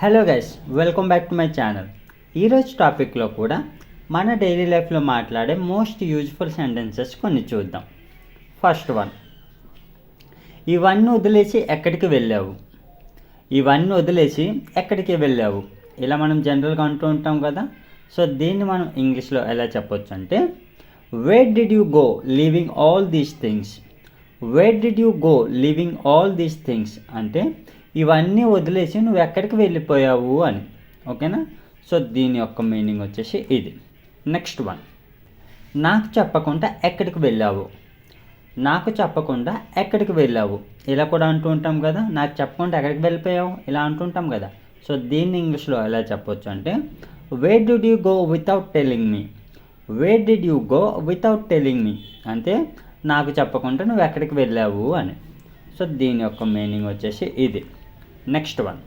Hello guys, welcome back to my channel. ఈరోజు టాపిక్లో కూడా మన డైలీ లైఫ్లో మాట్లాడే మోస్ట్ యూజ్ఫుల్ సెంటెన్సెస్ కొన్ని చూద్దాం. ఫస్ట్ వన్, ఇవన్నీ వదిలేసి ఎక్కడికి వెళ్ళావు. ఇవన్నీ వదిలేసి ఎక్కడికి వెళ్ళావు ఇలా మనం జనరల్గా అంటూ ఉంటాం కదా. సో దీన్ని మనం ఇంగ్లీష్లో ఎలా చెప్పొచ్చు అంటే, where did you go leaving all these things. Where did you go leaving all these things అంటే ఇవన్నీ వదిలేసి నువ్వు ఎక్కడికి వెళ్ళిపోయావు అని. ఓకేనా. సో దీని యొక్క మీనింగ్ వచ్చేసి ఇది. నెక్స్ట్ వన్, నాకు చెప్పకుండా ఎక్కడికి వెళ్ళావు. నాకు చెప్పకుండా ఎక్కడికి వెళ్ళావు ఇలా కూడా అంటూ ఉంటాం కదా. నాకు చెప్పకుండా ఎక్కడికి వెళ్ళిపోయావు ఇలా అంటుంటాం కదా. సో దీన్ని ఇంగ్లీష్లో ఎలా చెప్పొచ్చు అంటే, where did you go without telling me. Wear did you go without telling me అంటే నాకు చెప్పకుండా నువ్వు ఎక్కడికి వెళ్ళావు అని. సో దీని యొక్క మీనింగ్ వచ్చేసి ఇది. నెక్స్ట్ వన్,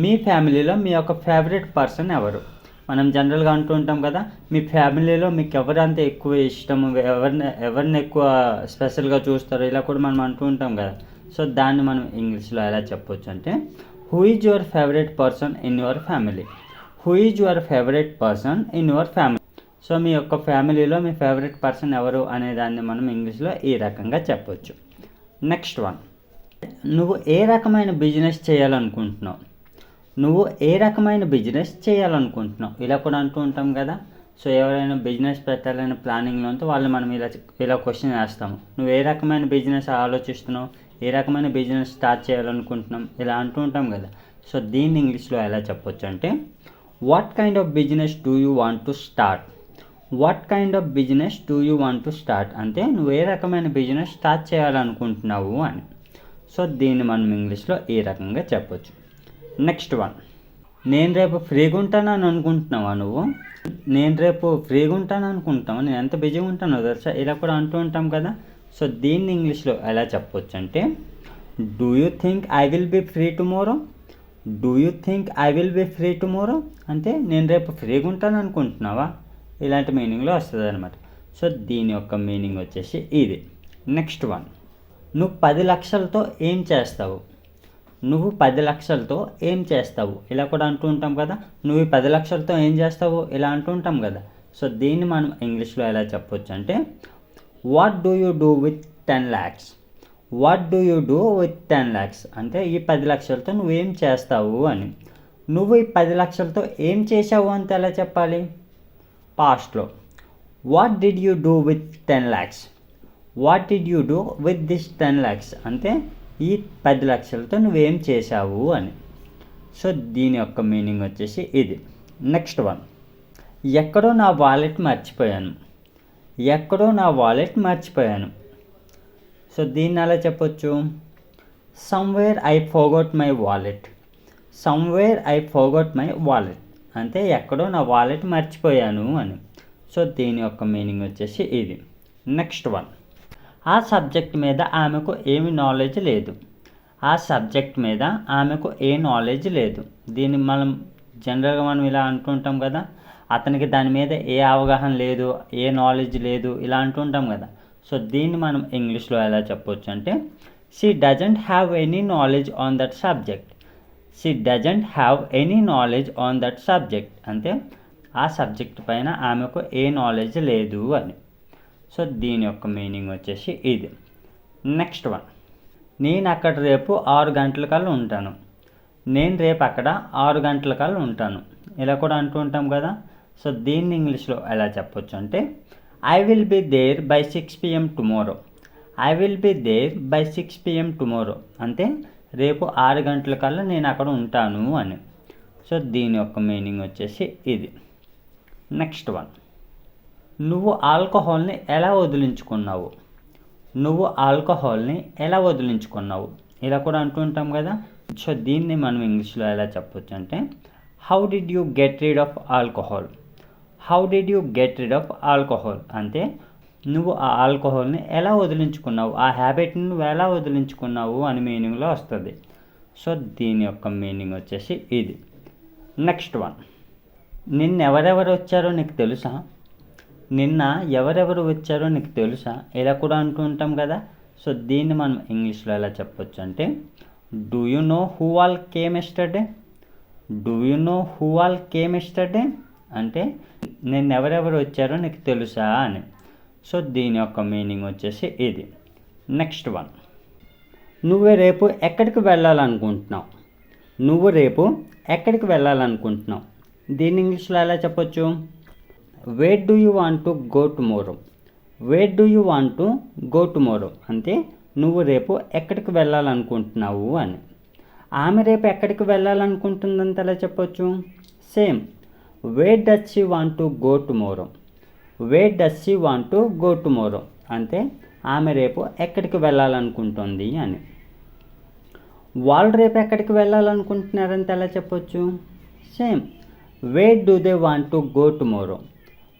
మీ ఫ్యామిలీలో మీ యొక్క ఫేవరెట్ పర్సన్ ఎవరు. మనం జనరల్గా అంటూ ఉంటాం కదా, మీ ఫ్యామిలీలో మీకు ఎవరంతా ఎక్కువ ఇష్టము, ఎవరిని ఎక్కువ స్పెషల్గా చూస్తారో ఇలా కూడా మనం అంటూ ఉంటాం కదా. సో దాన్ని మనం ఇంగ్లీష్లో ఎలా చెప్పొచ్చు అంటే, who is your favourite person in your family. Who is your favourite person in your family. So మీ యొక్క ఫ్యామిలీలో మీ ఫేవరెట్ పర్సన్ ఎవరు అనే దాన్ని మనం ఇంగ్లీష్లో ఈ రకంగా చెప్పొచ్చు. నెక్స్ట్ వన్, నువ్వు ఏ రకమైన బిజినెస్ చేయాలనుకుంటున్నావు. నువ్వు ఏ రకమైన బిజినెస్ చేయాలనుకుంటున్నావు ఇలా కూడా అంటూ ఉంటాం కదా. సో ఎవరైనా బిజినెస్ పెట్టాలనే ప్లానింగ్లో ఉంటే వాళ్ళు మనం ఇలా క్వశ్చన్ వేస్తాము, నువ్వు ఏ రకమైన బిజినెస్ ఆలోచిస్తున్నావు, ఏ రకమైన బిజినెస్ స్టార్ట్ చేయాలనుకుంటున్నాం ఇలా అంటూ ఉంటాం కదా. సో దీన్ని ఇంగ్లీష్లో ఎలా చెప్పొచ్చు అంటే, what kind of business do you want to start. What kind of business do you want to start అంటే నువ్వు ఏ రకమైన బిజినెస్ స్టార్ట్ చేయాలనుకుంటున్నావు అని. సో దీన్ని మనం ఇంగ్లీష్లో ఈ రకంగా చెప్పొచ్చు. నెక్స్ట్ వన్, నేను రేపు ఫ్రీగా ఉంటానని అనుకుంటున్నావా నువ్వు. నేను రేపు ఫ్రీగా ఉంటాను అనుకుంటావా, నేను ఎంత బిజీగా ఉంటానో తెలుసా ఇలా కూడా అంటూ ఉంటాం కదా. సో దీన్ని ఇంగ్లీష్లో ఎలా చెప్పొచ్చు అంటే, do you think I will be free tomorrow. Do you think I will be free tomorrow అంటే నేను రేపు ఫ్రీగా ఉంటాను అనుకుంటున్నావా ఇలాంటి మీనింగ్లో వస్తుంది అనమాట. సో దీని యొక్క మీనింగ్ వచ్చేసి ఇది. నెక్స్ట్ వన్, నువ్వు 10 లక్షలతో ఏం చేస్తావు. నువ్వు 10 లక్షలతో ఏం చేస్తావు ఇలా కూడా అంటూ ఉంటాం కదా. నువ్వు 10 లక్షలతో ఏం చేస్తావు ఇలా అంటూ ఉంటాం కదా. సో దీన్ని మనం ఇంగ్లీష్లో ఎలా చెప్పొచ్చు అంటే, what do you do with 10 lakhs. What do you do with 10 lakhs అంటే ఈ 10 లక్షలతో నువ్వేం చేస్తావు అని. నువ్వు ఈ 10 లక్షలతో ఏం చేసావు అంత ఎలా చెప్పాలి పాస్ట్లో. What did you do with 10 lakhs. What did you do with this 10 lakhs అంటే ఈ 10 లక్షలతో నువ్వేం చేశావు అని. సో దీని యొక్క మీనింగ్ వచ్చేసి ఇది. నెక్స్ట్ వన్, ఎక్కడో నా వాలెట్ మర్చిపోయాను. ఎక్కడో నా వాలెట్ మర్చిపోయాను. సో దీన్ని అలా చెప్పొచ్చు, somewhere I forgot my wallet. Somewhere I forgot my wallet అంటే ఎక్కడో నా వాలెట్ మర్చిపోయాను అని. సో దీని యొక్క మీనింగ్ వచ్చేసి ఇది. నెక్స్ట్ వన్, ఆ సబ్జెక్ట్ మీద ఆమెకు ఏమి నాలెడ్జ్ లేదు. ఆ సబ్జెక్ట్ మీద ఆమెకు ఏ నాలెడ్జ్ లేదు. దీన్ని మనం జనరల్గా మనం ఇలా అంటుంటాం కదా, అతనికి దాని మీద ఏ అవగాహన లేదు, ఏ నాలెడ్జ్ లేదు ఇలా అంటుంటాం కదా. సో దీన్ని మనం ఇంగ్లీష్లో ఎలా చెప్పొచ్చు అంటే, she doesn't have any knowledge on that subject. She doesn't have any knowledge on that subject అంటే ఆ సబ్జెక్ట్ పైన ఆమెకు ఏ నాలెడ్జ్ లేదు అని. సో దీని యొక్క మీనింగ్ వచ్చేసి ఇది. నెక్స్ట్ వన్, నేను అక్కడ రేపు 6 గంటలకల్లా ఉంటాను. నేను రేపు అక్కడ 6 గంటలకల్లా ఉంటాను ఇలా కూడా అంటూ ఉంటాం కదా. సో దీన్ని ఇంగ్లీష్లో ఎలా చెప్పొచ్చు అంటే, I will be there by 6 PM tomorrow. I will be there by 6 PM tomorrow అంటే రేపు 6 గంటలకల్లా నేను అక్కడ ఉంటాను అని. సో దీని యొక్క మీనింగ్ వచ్చేసి ఇది. నెక్స్ట్ వన్, నువ్వు ఆల్కహాల్ని ఎలా వదిలించుకున్నావు. నువ్వు ఆల్కహాల్ని ఎలా వదిలించుకున్నావు ఇలా కూడా అంటూ ఉంటాం కదా. సో దీన్ని మనం ఇంగ్లీష్లో ఎలా చెప్పొచ్చు అంటే, how did you get rid of alcohol. How did you get rid of alcohol అంటే నువ్వు ఆ ఆల్కహాల్ని ఎలా వదిలించుకున్నావు, ఆ హ్యాబిట్ని నువ్వు ఎలా వదిలించుకున్నావు అని మీనింగ్లో వస్తుంది. సో దీని యొక్క మీనింగ్ వచ్చేసి ఇది. నెక్స్ట్ వన్, నిన్నెవరెవరు వచ్చారో నీకు తెలుసా. నిన్న ఎవరెవరు వచ్చారో నీకు తెలుసా ఇలా కూడా అంటూ ఉంటాం కదా. సో దీన్ని మనం ఇంగ్లీష్లో ఎలా చెప్పొచ్చు అంటే, do you know who all came yesterday. Do you know who all came yesterday అంటే నేను ఎవరెవరు వచ్చారో నీకు తెలుసా అని. సో దీని యొక్క మీనింగ్ వచ్చేసి ఇది. నెక్స్ట్ వన్, నువ్వు రేపు ఎక్కడికి వెళ్ళాలనుకుంటున్నావు. నువ్వు రేపు ఎక్కడికి వెళ్ళాలనుకుంటున్నావు, దీని ఇంగ్లీష్లో ఎలా చెప్పొచ్చు? Where do you want to go tomorrow. Where do you want to go tomorrow అంటే నువ్వు రేపు ఎక్కడికి వెళ్ళాలనుకుంటున్నావు అని. ఆమె రేపు ఎక్కడికి వెళ్ళాలనుకుంటుందంత ఎలా చెప్పొచ్చు? Same, where does she want to go tomorrow. Where does she want to go tomorrow అంటే ఆమె రేపు ఎక్కడికి వెళ్ళాలనుకుంటుంది అని. వాళ్ళు రేపు ఎక్కడికి వెళ్ళాలనుకుంటున్నారంటే ఎలా చెప్పొచ్చు? Same, where do they want to go tomorrow.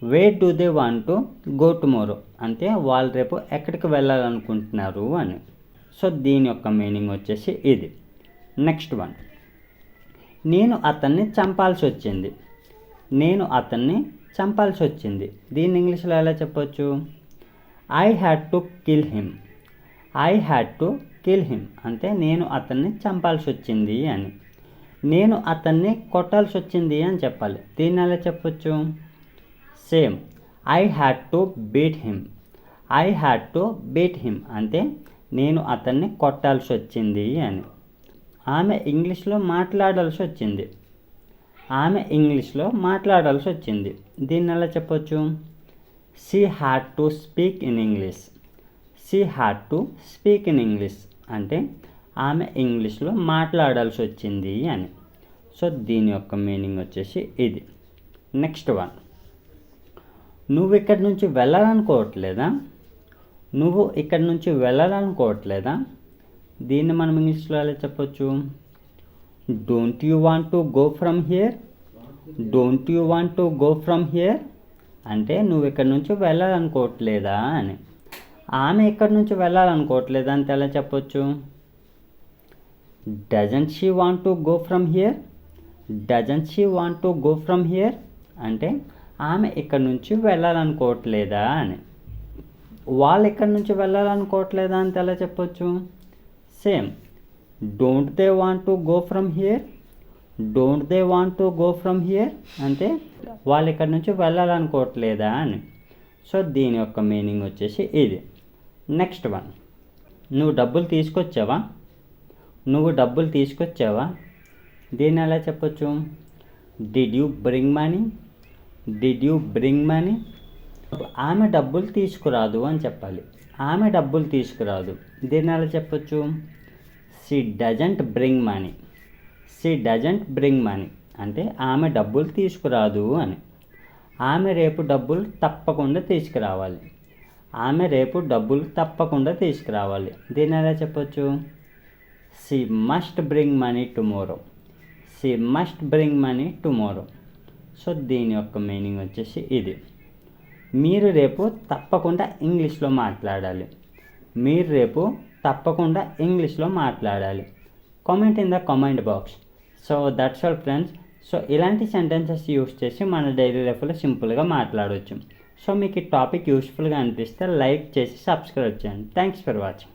Where do they want to go tomorrow అంటే వాళ్ళు రేపు ఎక్కడికి వెళ్ళాలనుకుంటున్నారు అని. సో దీని యొక్క మీనింగ్ వచ్చేసి ఇది. నెక్స్ట్ వన్, నేను అతన్ని చంపాల్సి వచ్చింది. నేను అతన్ని చంపాల్సి వచ్చింది, దీన్ని ఇంగ్లీష్లో ఎలా చెప్పొచ్చు? I had to kill him. I had to kill him అంటే నేను అతన్ని చంపాల్సి వచ్చింది అని. నేను అతన్ని కొట్టాల్సి వచ్చింది అని చెప్పాలి, దీన్ని ఎలా చెప్పొచ్చు? Same, I had to beat him. I had to beat him అంటే నేను అతన్ని కొట్టాల్సి వచ్చింది అని. ఆమె ఇంగ్లీష్లో మాట్లాడాల్సి వచ్చింది. ఆమె ఇంగ్లీష్లో మాట్లాడాల్సి వచ్చింది, దీన్ని ఎలా చెప్పొచ్చు? She had to speak in English. She had to speak in English అంటే ఆమె ఇంగ్లీష్లో మాట్లాడాల్సి వచ్చింది అని. సో దీని యొక్క మీనింగ్ వచ్చేసి ఇది. నెక్స్ట్ వన్, నువ్వు ఇక్కడి నుంచి వెళ్ళాలనుకోవట్లేదా. నువ్వు ఇక్కడి నుంచి వెళ్ళాలనుకోవట్లేదా, దీన్ని మనం ఇంగ్లీష్లో ఎలా చెప్పొచ్చు? Don't you want to go from here. Don't you want to go from here అంటే నువ్వు ఇక్కడి నుంచి వెళ్ళాలనుకోవట్లేదా అని. ఆమె ఇక్కడి నుంచి వెళ్ళాలనుకోవట్లేదా అంటే ఎలా చెప్పొచ్చు? Doesn't she want to go from here. Doesn't she want to go from here అంటే ఆమె ఇక్కడి నుంచి వెళ్ళాలనుకోవట్లేదా అని. వాళ్ళు ఇక్కడి నుంచి వెళ్ళాలనుకోవట్లేదా అంటే ఎలా చెప్పొచ్చు? Same, don't they want to go from here. Don't they want to go from here అంటే వాళ్ళు ఇక్కడి నుంచి వెళ్ళాలనుకోవట్లేదా అని. సో దీని యొక్క మీనింగ్ వచ్చేసి ఇది. నెక్స్ట్ వన్, నువ్వు డబ్బులు తీసుకొచ్చావా. నువ్వు డబ్బులు తీసుకొచ్చావా, దీన్ని ఎలా చెప్పొచ్చు? Did you bring money. Did you bring money ఆమె డబ్బులు తీసుకురాదు అని చెప్పాలి. ఆమె డబ్బులు తీసుకురాదు, దీన్ని ఎలా చెప్పొచ్చు? She doesn't bring money. She doesn't bring money అంటే ఆమె డబ్బులు తీసుకురాదు అని. ఆమె రేపు డబ్బులు తప్పకుండా తీసుకురావాలి. ఆమె రేపు డబ్బులు తప్పకుండా తీసుకురావాలి, దీన్ని ఎలా చెప్పొచ్చు? She must bring money tomorrow. She must bring money tomorrow. So దీని యొక్క మీనింగ్ వచ్చేసి ఇది. మీరు రేపు తప్పకుండా ఇంగ్లీష్లో మాట్లాడాలి. మీరు రేపు తప్పకుండా ఇంగ్లీష్లో మాట్లాడాలి. Comment in the comment box. So that's all friends. So ఇలాంటి సెంటెన్సెస్ యూస్ చేసి మన డైలీ లైఫ్లో సింపుల్గా మాట్లాడవచ్చు. సో మీకు ఈ టాపిక్ యూస్ఫుల్గా అనిపిస్తే లైక్ చేసి సబ్స్క్రైబ్ చేయండి. Thanks for watching.